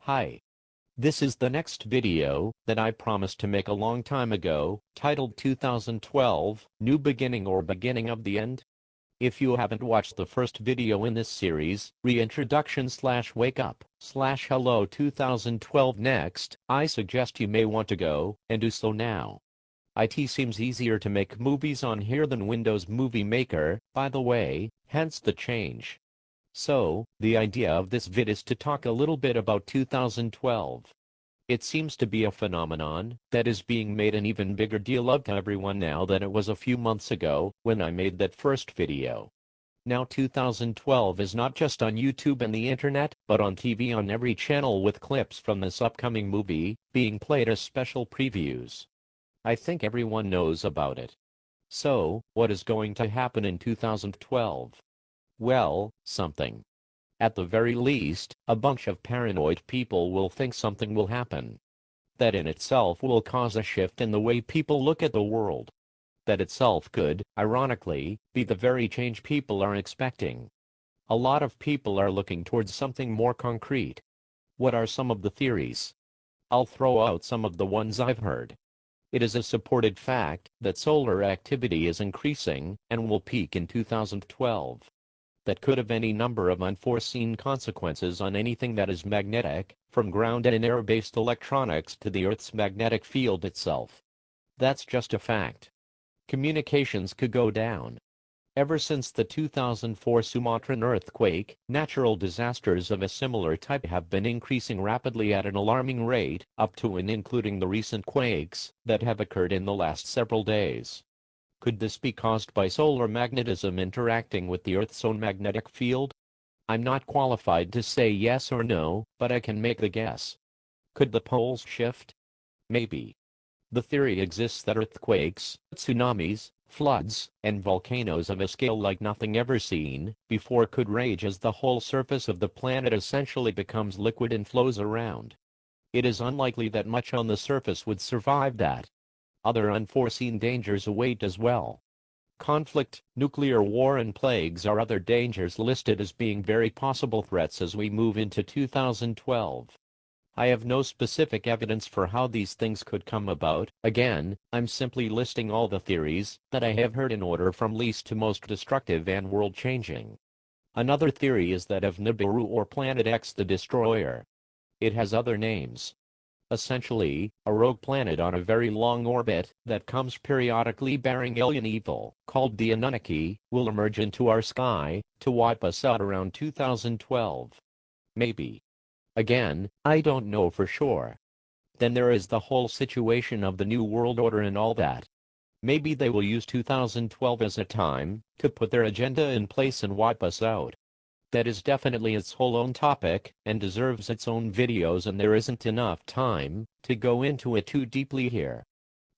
Hi. This is the next video that I promised to make a long time ago, titled 2012, New Beginning or Beginning of the End. If you haven't watched the first video in this series, Reintroduction / Wake Up / Hello 2012 next, I suggest you may want to go and do so now. It seems easier to make movies on here than Windows Movie Maker, by the way, hence the change. So, the idea of this vid is to talk a little bit about 2012. It seems to be a phenomenon that is being made an even bigger deal of to everyone now than it was a few months ago when I made that first video. Now 2012 is not just on YouTube and the internet, but on TV on every channel with clips from this upcoming movie being played as special previews. I think everyone knows about it. So, what is going to happen in 2012? Well, something. At the very least, a bunch of paranoid people will think something will happen. That in itself will cause a shift in the way people look at the world. That itself could, ironically, be the very change people are expecting. A lot of people are looking towards something more concrete. What are some of the theories? I'll throw out some of the ones I've heard. It is a supported fact that solar activity is increasing and will peak in 2012. That could have any number of unforeseen consequences on anything that is magnetic, from ground and air-based electronics to the Earth's magnetic field itself. That's just a fact. Communications could go down. Ever since the 2004 Sumatran earthquake, natural disasters of a similar type have been increasing rapidly at an alarming rate, up to and including the recent quakes that have occurred in the last several days. Could this be caused by solar magnetism interacting with the Earth's own magnetic field? I'm not qualified to say yes or no, but I can make the guess. Could the poles shift? Maybe. The theory exists that earthquakes, tsunamis, floods, and volcanoes of a scale like nothing ever seen before could rage as the whole surface of the planet essentially becomes liquid and flows around. It is unlikely that much on the surface would survive that. Other unforeseen dangers await as well. Conflict, nuclear war and plagues are other dangers listed as being very possible threats as we move into 2012. I have no specific evidence for how these things could come about. Again, I'm simply listing all the theories that I have heard in order from least to most destructive and world-changing. Another theory is that of Nibiru or Planet X the Destroyer. It has other names. Essentially, a rogue planet on a very long orbit that comes periodically bearing alien evil, called the Anunnaki, will emerge into our sky to wipe us out around 2012. Maybe. Again, I don't know for sure. Then there is the whole situation of the New World Order and all that. Maybe they will use 2012 as a time to put their agenda in place and wipe us out. That is definitely its whole own topic and deserves its own videos, and there isn't enough time to go into it too deeply here.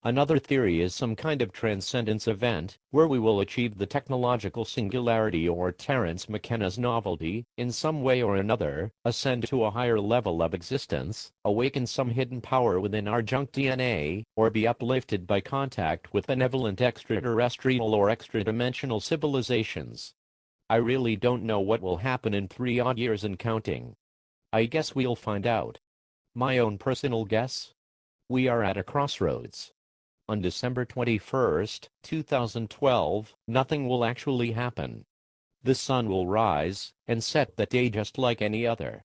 Another theory is some kind of transcendence event where we will achieve the technological singularity or Terence McKenna's novelty in some way or another, ascend to a higher level of existence, awaken some hidden power within our junk DNA, or be uplifted by contact with benevolent extraterrestrial or extra-dimensional civilizations. I really don't know what will happen in 3 odd years and counting. I guess we'll find out. My own personal guess? We are at a crossroads. On December 21st, 2012, nothing will actually happen. The sun will rise and set that day just like any other.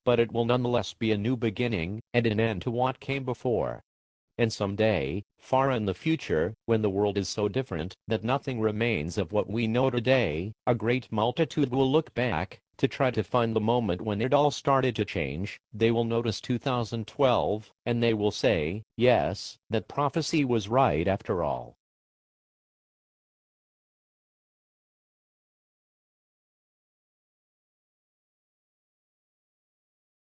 But it will nonetheless be a new beginning and an end to what came before. And someday, far in the future, when the world is so different that nothing remains of what we know today, a great multitude will look back to try to find the moment when it all started to change. They will notice 2012, and they will say, yes, that prophecy was right after all.